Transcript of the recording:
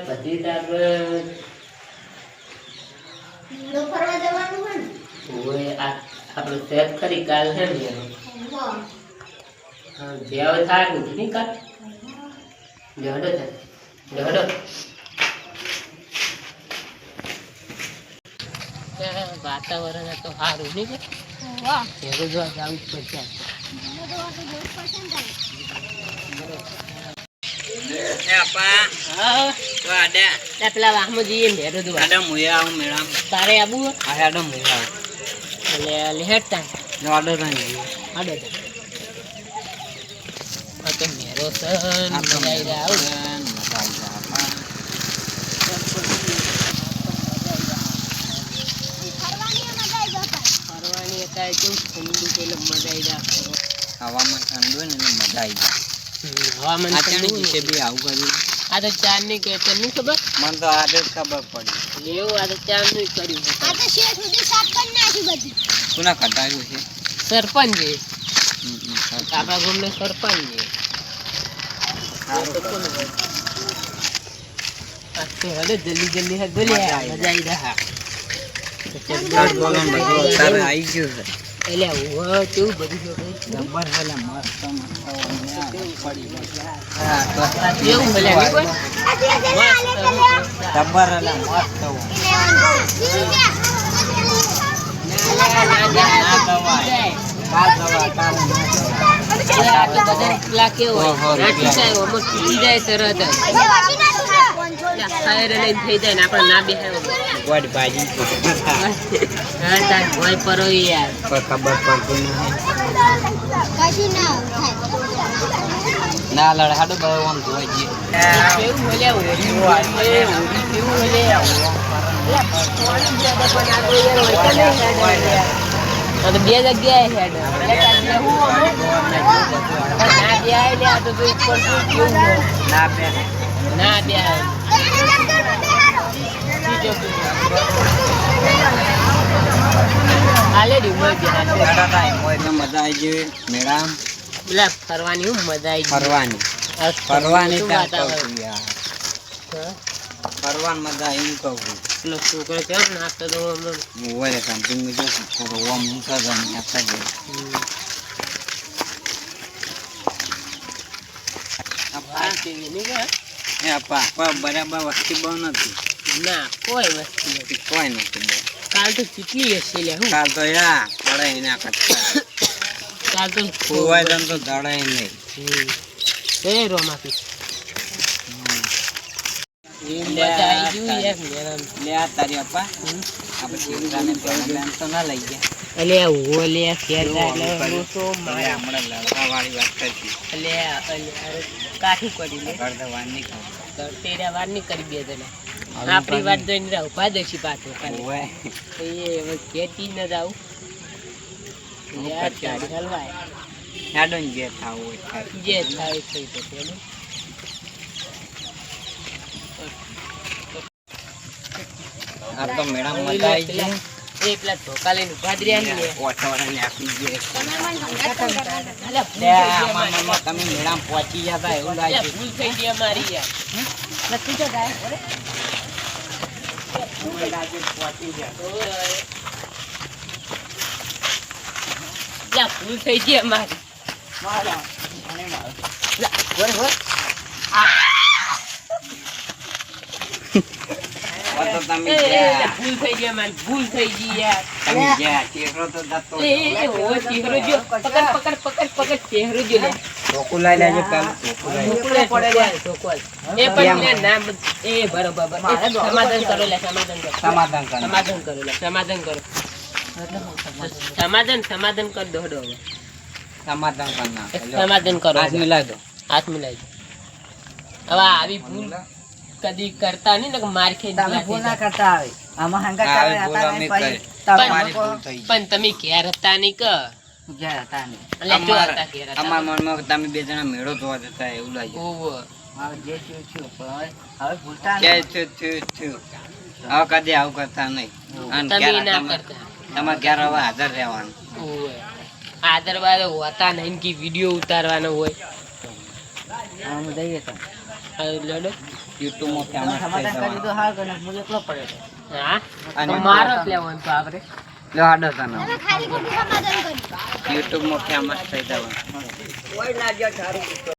પછી આપણે સેટ કરી કાલ છે ને જે હવે થાય નહીં કાલ જડો વાતાવરણ તો સારું નહીં કે જોવા જવું જ પડશે. પેલા વાહમાં જઈએ તારે આબુ એટલે હેડતા મેરો ફરવાની અત્યારે કેવું ઠંડુ એટલે મજા આવી જાય. હવામાન ઠંડુ હોય ને એટલે મજા આવી જાય. હવામાન છે બી આવું કર્યું. આ તો ચાર ની કે તને ખબર? મને તો આજે જ ખબર પડી. એવું આ તો ચાર નું કર્યું. આ તો શેર સુધી સાફ કરી નાખ્યું બધું. કોના કટાયું છે? સરપંચ છે આપણા ગામનો સરપંચ છે. હડે જલ્દી હે બોલી મજા આવી રહ્યા. તારે આવી ગયું છે. એટલે હું કેવું બધું જબર એટલે મસ્ત પડી કેવું ભલે જબર એટલે મસ્ત પેલા કેવું જાય તરત થઈ જાય ને આપડે ના બેહાય ભાજી ભોય પરો યાર ખબર પડતી કશું ના થાય. ના લડે હાડો બહુ આમ જોઈ જઈએ કેવું બોલ્યા કેવું બોલ્યા બે જગ્યાએ હેડ ના બે મજા આવી ગઈ મેડમ. પેલા ફરવાની હું મજા આવી ફરવાની ફરવાની ફરવાની મજા એમ કહું. પેલો છોકરો કેમ નાખતો તો હોય સમથિંગ બરાબર વસ્તી બહુ નથી. ના કોઈ વસ્તુ નથી. કોઈ નથી બહુ. કાલ તો ચીટલી હશે લે હું કાલ તો યા પડે એના કરતા કાલ તો ખોવાય તો દડે નહીં. એ રોમાપી મજા આવી ગયું યાર લે આ તારી અપ્પા આપણે શિવરાને પેલા તો ના લઈ ગયા. અલે ઓ લે શેર એટલે તો મારે હમણાં લડવા વાળી વાત કરી. અલે કાઠી કરી લે કરતા વાર નહીં તેરા વાર નહીં કરી બે જણા આપણી વાત જોઈને રહું પાદોશી પાછો હોય એ હવે ખેતી ન જાવ હલવાય હેડો ને જે થાવું હોય જે થાય થઈ શકે આ તો મેડમ મજા આવી ગઈ. એ પેલા ધોકા લઈને ઉભા જ રહ્યા ને ઓઠવાડાને આપી દે. ભૂલ તમે મેડમ પહોંચી જતા એવું લાગે. થઈ ગઈ અમારી યાર નથી તો જાય પહોંચી જાય. ભૂલ થઈ ગઈ અમારી તમે ભૂલ થઈ ગઈ અમારી ભૂલ થઈ ગઈ યાર. તમે જ્યાં ચહેરો તો જતો ચહેરો જો પકડ ચહેરો જો લે ઢોકું લઈ લેજો પેલું એ પણ નામ એ બરોબર સમાધાન કરો લે સમાધાન કરો સમાધાન કર દો હવે સમાધાન કરના સમાધાન કરો હાથ મિલાઈ દો. હાથ મિલાઈ દો. હવે આવી ભૂલ કદી કરતા નહીં ને માર ખેંચ પણ તમે ઘેર હતા નહીં કે અમારા મનમાં તમે બે જણા મેળો જોવા જતા એવું લાગ્યું. હવે કદી આવું કરતા નહીં. તમારે ઘેર હવે હાજર રહેવાનું. આદરવાદ હોતા નહીં કે વિડીયો ઉતારવાનો હોય લડો YouTube માં ફેમસ થઈ જવાનું. હા અને તો મારો જ લેવાનો તો આપણે લો આડો તને તમે ખાલી ખોટું સમાધાન કર્યું YouTube માં ફેમસ થઈ જવાનું.